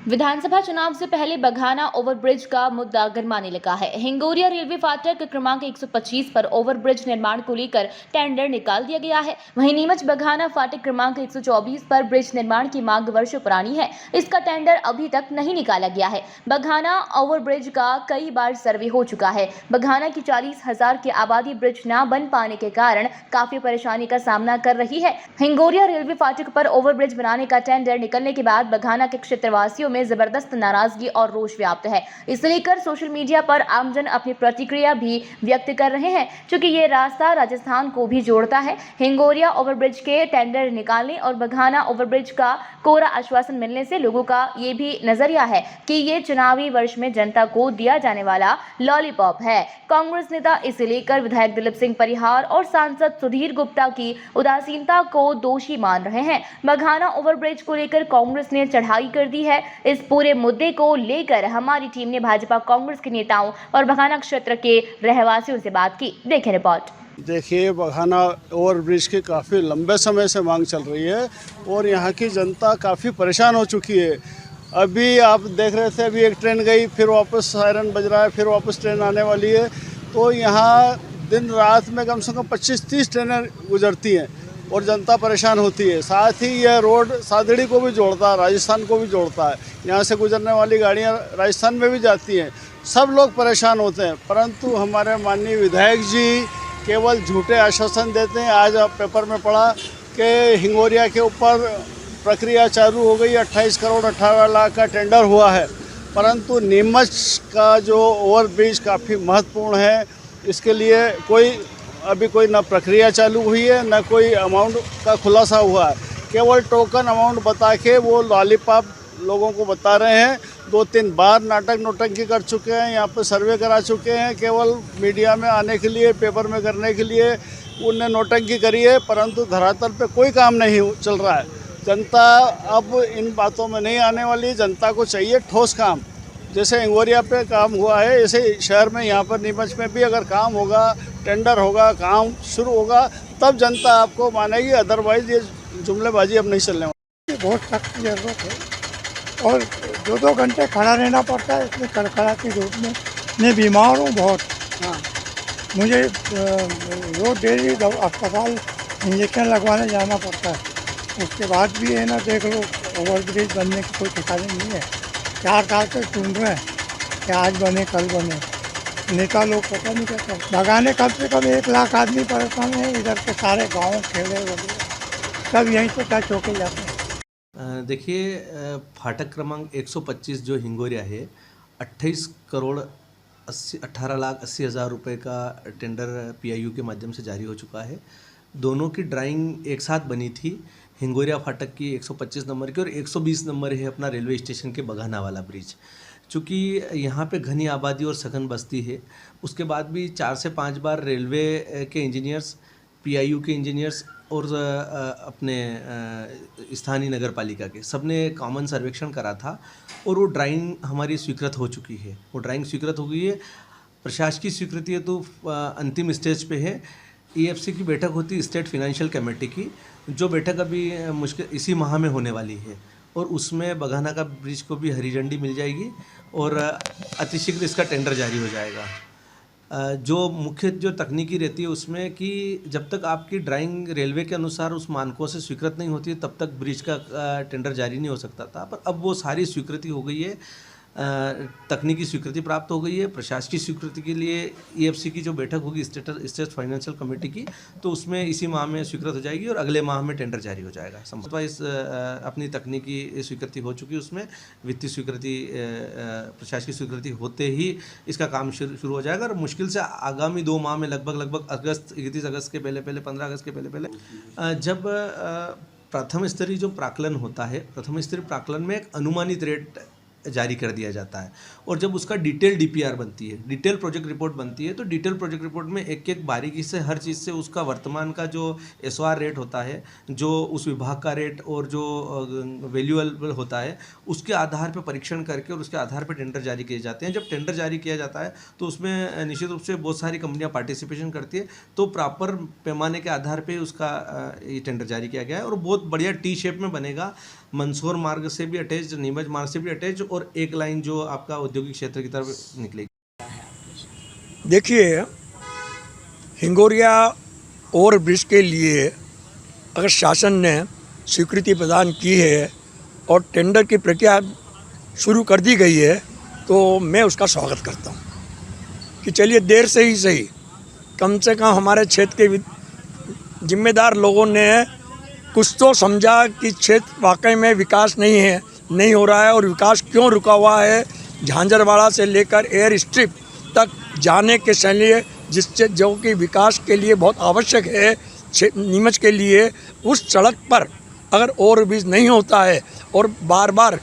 विधानसभा चुनाव से पहले बघाना ओवरब्रिज का मुद्दा गरमाने लगा है। हिंगोरिया रेलवे फाटक क्रमांक 125 पर ओवरब्रिज निर्माण को लेकर टेंडर निकाल दिया गया है। वहीं नीमच बघाना फाटक क्रमांक 124 पर ब्रिज निर्माण की मांग वर्षों पुरानी है। इसका टेंडर अभी तक नहीं निकाला गया है। बघाना ओवरब्रिज का कई बार सर्वे हो चुका है। बघाना की 40,000 की आबादी ब्रिज न बन पाने के कारण काफी परेशानी का सामना कर रही है। हिंगोरिया रेलवे फाटक पर ओवरब्रिज बनाने का टेंडर निकलने के बाद बघाना के क्षेत्रवासियों में जबरदस्त नाराजगी और रोष व्याप्त है। इसे लेकर सोशल मीडिया पर आमजन अपनी प्रतिक्रिया भी व्यक्त कर रहे हैं। चूंकि ये रास्ता राजस्थान को भी जोड़ता है, हिंगोरिया ओवरब्रिज के टेंडर निकालने और बघाना ओवरब्रिज का कोरा आश्वासन मिलने से लोगों का ये भी नजरिया है कि ये चुनावी वर्ष में जनता को दिया जाने वाला लॉलीपॉप है। कांग्रेस नेता इसे लेकर विधायक दिलीप सिंह परिहार और सांसद सुधीर गुप्ता की उदासीनता को दोषी मान रहे हैं। बघाना ओवरब्रिज को लेकर कांग्रेस ने चढ़ाई कर दी है। इस पूरे मुद्दे को लेकर हमारी टीम ने भाजपा कांग्रेस के नेताओं और बघाना क्षेत्र के रहवासियों से बात की। देखें रिपोर्ट। देखिए, बघाना ओवरब्रिज की काफ़ी लंबे समय से मांग चल रही है और यहाँ की जनता काफ़ी परेशान हो चुकी है। अभी आप देख रहे थे, अभी एक ट्रेन गई, फिर वापस सायरन बज रहा है, फिर वापस ट्रेन आने वाली है। तो यहाँ दिन रात में कम से कम 25-30 ट्रेनें गुजरती हैं और जनता परेशान होती है। साथ ही यह रोड सादड़ी को भी जोड़ता है, राजस्थान को भी जोड़ता है। यहाँ से गुजरने वाली गाड़ियाँ राजस्थान में भी जाती हैं। सब लोग परेशान होते हैं, परंतु हमारे माननीय विधायक जी केवल झूठे आश्वासन देते हैं। आज आप पेपर में पढ़ा कि हिंगोरिया के ऊपर प्रक्रिया चालू हो गई, 28 करोड़ 18 लाख का टेंडर हुआ है, परंतु नीमच का जो ओवरब्रिज काफ़ी महत्वपूर्ण है, इसके लिए अभी कोई ना प्रक्रिया चालू हुई है, ना कोई अमाउंट का खुलासा हुआ है। केवल टोकन अमाउंट बता के वो लॉलीपॉप लोगों को बता रहे हैं। 2-3 बार नाटक नौटंकी कर चुके हैं, यहाँ पर सर्वे करा चुके हैं, केवल मीडिया में आने के लिए, पेपर में करने के लिए उनने नौटंकी करी है, परंतु धरातल पे कोई काम नहीं चल रहा है। जनता अब इन बातों में नहीं आने वाली। जनता को चाहिए ठोस काम। जैसे हिंगोरिया पे काम हुआ है, ऐसे शहर में यहाँ पर नीमच में भी अगर काम होगा, टेंडर होगा, काम शुरू होगा, तब जनता आपको मानेगी। अदरवाइज ये जुमलेबाजी अब नहीं चलने वाली। बहुत सख्त ज़रूरत है और 2-2 घंटे खड़ा रहना पड़ता है इसमें कड़कड़ाती धूप में। मैं बीमार हूँ बहुत। हाँ, मुझे रोज डेली अस्पताल इंजेक्शन लगवाने जाना पड़ता है। उसके बाद भी है ना, देख लो, ओवरब्रिज बनने की कोई ठिकाने नहीं है। 4 साल से ढूंढ रहे हैं कि आज बने कल बने। नेता लोग पता नहीं क्या करते। भगाने कम से कम 1 लाख आदमी परेशान है। इधर के सारे गांव खेड़े वगैरह सब यहीं से टच होके जाते हैं। देखिए, फाटक क्रमांक 125 जो हिंगोरिया है, 28 करोड़ 18 लाख 80 हज़ार रुपये का टेंडर पीआईयू के माध्यम से जारी हो चुका है। दोनों की ड्राइंग एक साथ बनी थी। हिंगोरिया फाटक की 125 नंबर की और 120 नंबर है अपना रेलवे स्टेशन के बघाना वाला ब्रिज। चूँकि यहाँ पे घनी आबादी और सघन बस्ती है, उसके बाद भी 4 से 5 बार रेलवे के इंजीनियर्स, पीआईयू के इंजीनियर्स और अपने स्थानीय नगर पालिका के सबने कॉमन सर्वेक्षण करा था और वो ड्राइंग हमारी स्वीकृत हो चुकी है। वो ड्राइंग स्वीकृत हो गई है। प्रशासकीय स्वीकृति है तो अंतिम स्टेज पे है। ईएफसी की बैठक होती है स्टेट फाइनेंशियल कमेटी की, जो बैठक अभी मुश्किल इसी माह में होने वाली है और उसमें बघाना का ब्रिज को भी हरी झंडी मिल जाएगी और अतिशीघ्र इसका टेंडर जारी हो जाएगा। जो मुख्य जो तकनीकी रहती है उसमें कि जब तक आपकी ड्राइंग रेलवे के अनुसार उस मानकों से स्वीकृत नहीं होती है, तब तक ब्रिज का टेंडर जारी नहीं हो सकता था। पर अब वो सारी स्वीकृति हो गई है। तकनीकी स्वीकृति प्राप्त हो गई है। प्रशासकीय स्वीकृति के लिए ईएफसी की जो बैठक होगी स्टेट फाइनेंशियल कमेटी की, तो उसमें इसी माह में स्वीकृत हो जाएगी और अगले माह में टेंडर जारी हो जाएगा। इस अपनी तकनीकी स्वीकृति हो चुकी है, उसमें वित्तीय स्वीकृति, प्रशासकीय स्वीकृति होते ही इसका काम शुरू हो जाएगा और मुश्किल से आगामी 2 माह में लगभग अगस्त, 31 अगस्त के पहले 15 अगस्त के पहले जब प्रथम स्तरीय जो प्राक्कलन होता है, प्रथम स्तरीय प्राक्कलन में एक अनुमानित रेट जारी कर दिया जाता है और जब उसका डिटेल डीपीआर बनती है, डिटेल प्रोजेक्ट रिपोर्ट बनती है, तो डिटेल प्रोजेक्ट रिपोर्ट में एक बारीकी से हर चीज़ से उसका वर्तमान का जो एसओआर रेट होता है, जो उस विभाग का रेट और जो वैल्यूएबल होता है, उसके आधार पर परीक्षण करके और उसके आधार पर टेंडर जारी किए जाते हैं। जब टेंडर जारी किया जाता है तो उसमें निश्चित रूप से बहुत सारी कंपनियाँ पार्टिसिपेशन करती है, तो प्रॉपर पैमाने के आधार पर उसका ये टेंडर जारी किया गया है और बहुत बढ़िया टी शेप में बनेगा। मंदसौर मार्ग से भी अटैच, नीमच मार्ग से भी अटैच, और एक लाइन जो आपका औद्योगिक क्षेत्र की तरफ निकलेगी। देखिए, हिंगोरिया ओवरब्रिज के लिए अगर शासन ने स्वीकृति प्रदान की है और टेंडर की प्रक्रिया शुरू कर दी गई है, तो मैं उसका स्वागत करता हूँ कि चलिए देर से ही सही, कम से कम हमारे क्षेत्र के जिम्मेदार लोगों ने कुछ तो समझा कि क्षेत्र वाकई में विकास नहीं हो रहा है, और विकास क्यों रुका हुआ है। झांझरवाड़ा से लेकर एयर स्ट्रिप तक जाने के लिए, जिससे जो कि विकास के लिए बहुत आवश्यक है नीमच के लिए, उस सड़क पर अगर ओवरब्रिज नहीं होता है और बार बार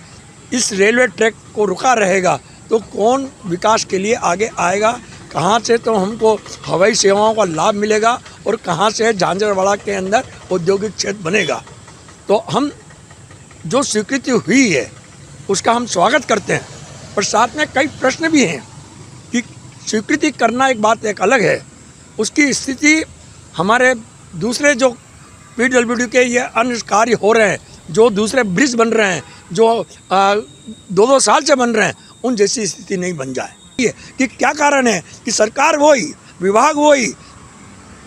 इस रेलवे ट्रैक को रुका रहेगा, तो कौन विकास के लिए आगे आएगा? कहाँ से तो हमको हवाई सेवाओं का लाभ मिलेगा और कहाँ से झांझरवाड़ा के अंदर औद्योगिक क्षेत्र बनेगा? तो हम जो स्वीकृति हुई है उसका हम स्वागत करते हैं, पर साथ में कई प्रश्न भी हैं कि स्वीकृति करना एक बात एक अलग है, उसकी स्थिति हमारे दूसरे जो PWD के ये अन्य कार्य हो रहे हैं, जो दूसरे ब्रिज बन रहे हैं, जो 2-2 साल से बन रहे हैं, उन जैसी स्थिति नहीं बन जाए। ये कि क्या कारण है कि सरकार वही, विभाग वही,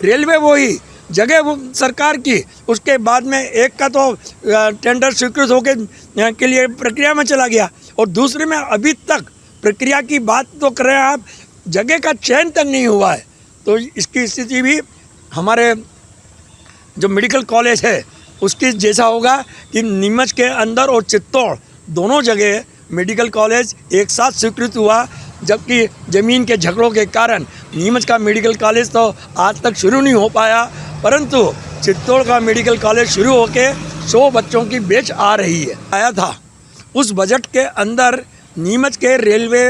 रेलवे वही, जगह वो सरकार की, उसके बाद में एक का तो टेंडर स्वीकृत होके के लिए प्रक्रिया में चला गया, और दूसरे में अभी तक प्रक्रिया की बात तो कर रहे हैं आप, जगह का चयन तक नहीं हुआ है। तो इसकी स्थिति भी हमारे जो मेडिकल कॉलेज है उसकी जैसा होगा कि नीमच के अंदर और चित्तौड़ दोनों जगह मेडिकल कॉलेज एक साथ स्वीकृत हुआ, जबकि ज़मीन के झगड़ों के कारण नीमच का मेडिकल कॉलेज तो आज तक शुरू नहीं हो पाया, परंतु चित्तौड़ का मेडिकल कॉलेज शुरू होके 100 बच्चों की बैच आ रही है। आया था उस बजट के अंदर नीमच के रेलवे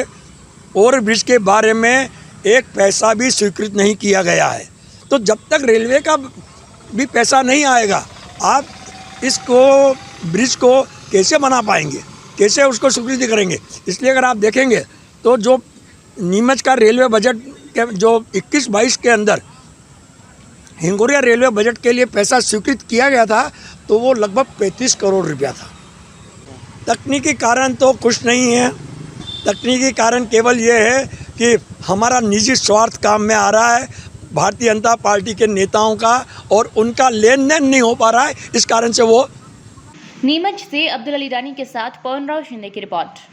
ओवरब्रिज के बारे में एक पैसा भी स्वीकृत नहीं किया गया है। तो जब तक रेलवे का भी पैसा नहीं आएगा, आप इसको ब्रिज को कैसे बना पाएंगे, कैसे उसको स्वीकृति करेंगे? इसलिए अगर आप देखेंगे तो जो नीमच का रेलवे बजट के जो 21-22 के अंदर हिंगोरिया रेलवे बजट के लिए पैसा स्वीकृत किया गया था, तो वो लगभग 35 करोड़ रुपया था। तकनीकी कारण तो कुछ नहीं है, तकनीकी कारण केवल ये है कि हमारा निजी स्वार्थ काम में आ रहा है, भारतीय जनता पार्टी के नेताओं का, और उनका लेन देन नहीं हो पा रहा है, इस कारण से वो। नीमच से अब्दुल अली रानी के साथ पवन राव शिंदे की रिपोर्ट।